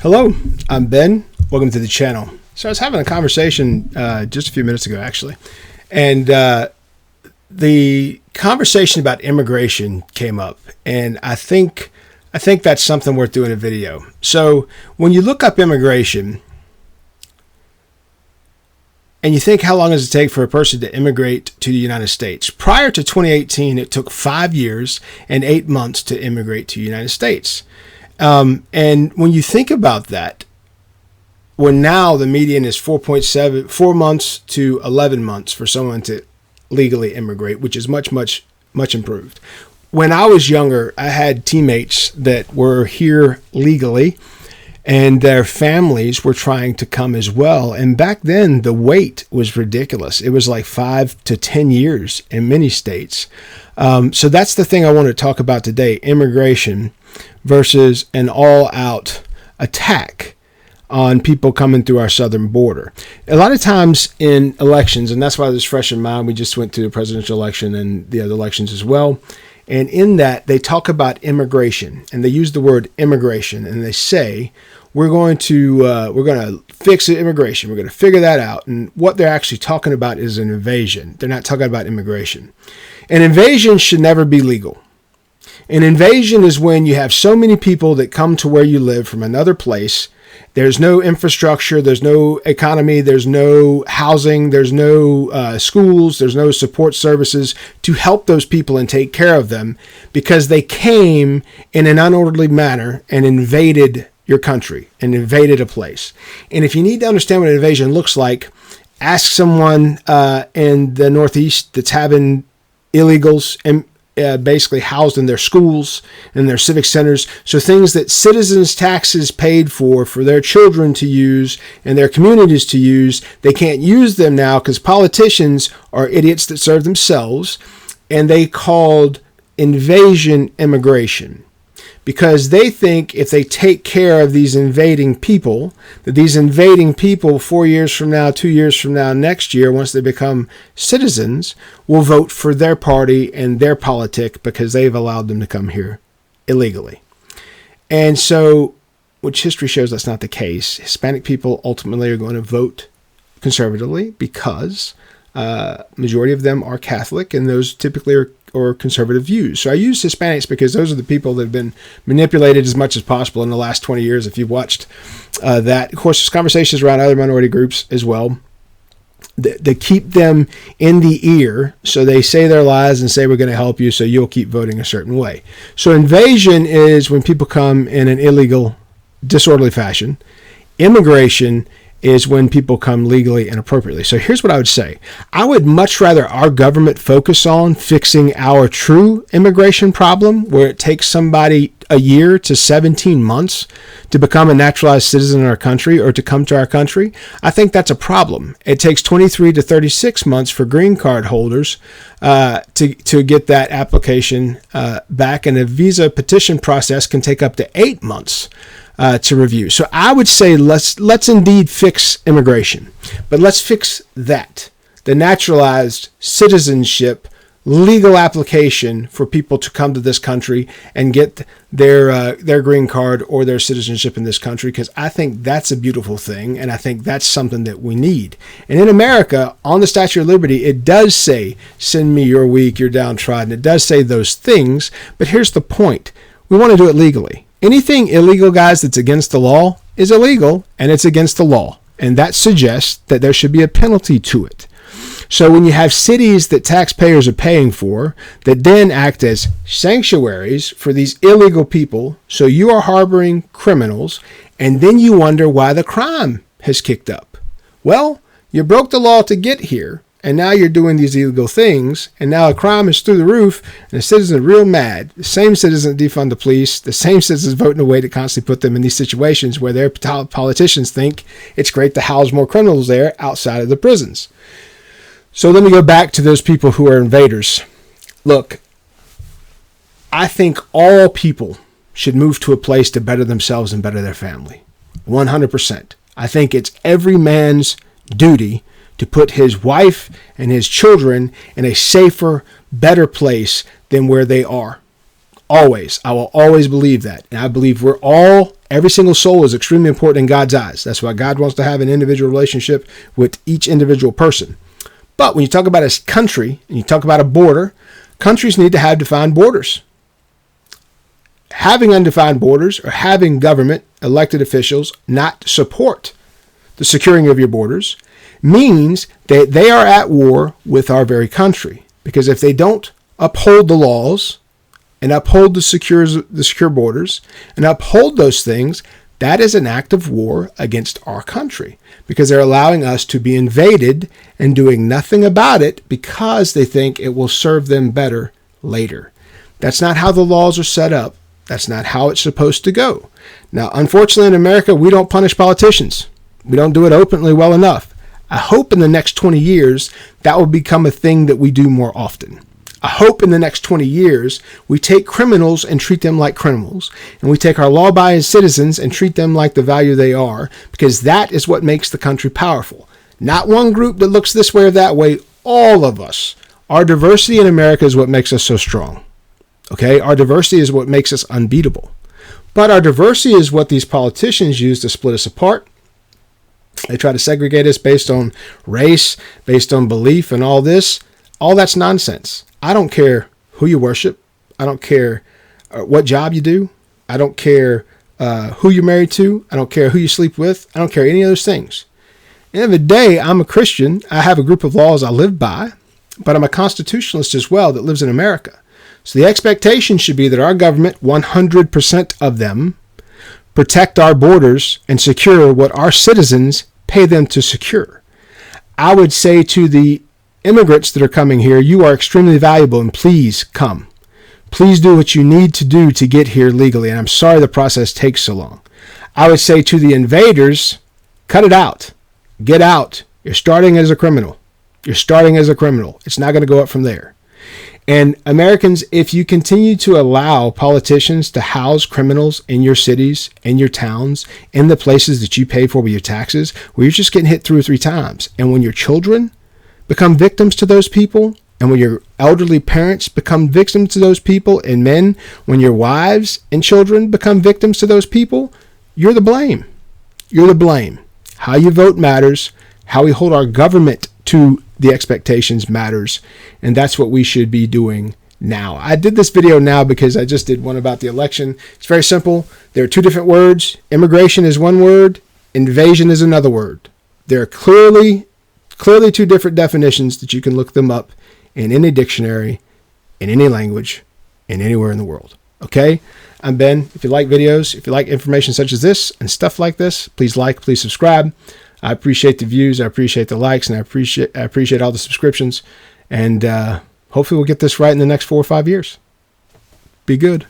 Hello, I'm Ben. Welcome to the channel. So I was having a conversation just a few minutes ago, actually, and the conversation about immigration came up, and I think that's something worth doing a video. So when you look up immigration, and you think how long does it take for a person to immigrate to the United States? Prior to 2018, it took 5 years and 8 months to immigrate to the United States. And when you think about that, when now the median is 4 months to 11 months for someone to legally immigrate, which is much improved. When I was younger, I had teammates that were here legally and their families were trying to come as well. And back then the wait was ridiculous. It was like 5 to 10 years in many states. So that's the thing I want to talk about today, immigration versus an all-out attack on people coming through our southern border. A lot of times in elections, and that's why this is fresh in mind, we just went through the presidential election and the other elections as well. And in that, they talk about immigration, and they use the word immigration, and they say, we're going to fix immigration. We're going to figure that out. And what they're actually talking about is an invasion. They're not talking about immigration. An invasion should never be legal. An invasion is when you have so many people that come to where you live from another place. There's no infrastructure, there's no economy, there's no housing, there's no schools, there's no support services to help those people and take care of them because they came in an unorderly manner and invaded your country and invaded a place. And if you need to understand what an invasion looks like, ask someone in the Northeast that's having illegals and basically housed in their schools and their civic centers. So things that citizens' taxes paid for their children to use and their communities to use, they can't use them now because politicians are idiots that serve themselves, and they called invasion immigration. Because they think if they take care of these invading people, that these invading people 4 years from now, 2 years from now, next year, once they become citizens, will vote for their party and their politic because they've allowed them to come here illegally. And so, which history shows that's not the case. Hispanic people ultimately are going to vote conservatively because majority of them are Catholic, and those typically are conservative views. So I use Hispanics because those are the people that have been manipulated as much as possible in the last 20 years. If you've watched that, of course, there's conversations around other minority groups as well. They keep them in the ear, so they say their lies and say we're going to help you, so you'll keep voting a certain way. So invasion is when people come in an illegal, disorderly fashion. Immigration is when people come legally and appropriately. So here's what I would say. I would much rather our government focus on fixing our true immigration problem, where it takes somebody a year to 17 months to become a naturalized citizen in our country or to come to our country. I think that's a problem. It takes 23 to 36 months for green card holders to get that application back, and a visa petition process can take up to 8 months to review. So I would say let's indeed fix immigration, but let's fix that, the naturalized citizenship, legal application for people to come to this country and get their green card or their citizenship in this country, because I think that's a beautiful thing, and I think that's something that we need. And in America, on the Statue of Liberty, it does say, send me your weak, your downtrodden. It does say those things, but here's the point. We want to do it legally. Anything illegal, guys, that's against the law is illegal, and it's against the law. And that suggests that there should be a penalty to it. So when you have cities that taxpayers are paying for that then act as sanctuaries for these illegal people, so you are harboring criminals, and then you wonder why the crime has kicked up. Well, you broke the law to get here, and now you're doing these illegal things, and now a crime is through the roof, and the citizens are real mad. The same citizens defund the police, the same citizens vote in a way to constantly put them in these situations where their politicians think it's great to house more criminals there outside of the prisons. So let me go back to those people who are invaders. Look, I think all people should move to a place to better themselves and better their family. 100%. I think it's every man's duty to put his wife and his children in a safer, better place than where they are. Always. I will always believe that. And I believe we're all Every single soul is extremely important in God's eyes. That's why God wants to have an individual relationship with each individual person. But when you talk about a country and you talk about a border, countries need to have defined borders. Having undefined borders or having government, elected officials not support the securing of your borders means that they are at war with our very country. Because if they don't uphold the laws and uphold the secure borders and uphold those things, that is an act of war against our country, because they're allowing us to be invaded and doing nothing about it because they think it will serve them better later. That's not how the laws are set up. That's not how it's supposed to go. Now, unfortunately, in America, we don't punish politicians. We don't do it openly well enough. I hope in the next 20 years, that will become a thing that we do more often. I hope in the next 20 years, we take criminals and treat them like criminals, and we take our law-abiding citizens and treat them like the value they are, because that is what makes the country powerful. Not one group that looks this way or that way, all of us. Our diversity in America is what makes us so strong. Okay? Our diversity is what makes us unbeatable. But our diversity is what these politicians use to split us apart. They try to segregate us based on race, based on belief, and all this. All that's nonsense. I don't care who you worship. I don't care what job you do. I don't care who you're married to. I don't care who you sleep with. I don't care any of those things. At the end of the day, I'm a Christian. I have a group of laws I live by, but I'm a constitutionalist as well that lives in America. So the expectation should be that our government, 100% of them, protect our borders and secure what our citizens pay them to secure. I would say to the immigrants that are coming here, you are extremely valuable, and please come. Please do what you need to do to get here legally. And I'm sorry the process takes so long. I would say to the invaders, cut it out. Get out. You're starting as a criminal. You're starting as a criminal. It's not going to go up from there. And Americans, if you continue to allow politicians to house criminals in your cities, in your towns, in the places that you pay for with your taxes, well, you're just getting hit 2 or 3 times. And when your children become victims to those people, and when your elderly parents become victims to those people, and men, when your wives and children become victims to those people, you're the blame. You're the blame. How you vote matters. How we hold our government to the expectations matters. And that's what we should be doing now. I did this video now because I just did one about the election. It's very simple. There are 2 different words. Immigration is one word. Invasion is another word. There are clearly 2 different definitions that you can look them up in any dictionary, in any language, and anywhere in the world. Okay? I'm Ben. If you like videos, if you like information such as this and stuff like this, please like, please subscribe. I appreciate the views, I appreciate the likes, and I appreciate all the subscriptions. And hopefully we'll get this right in the next 4 or 5 years. Be good.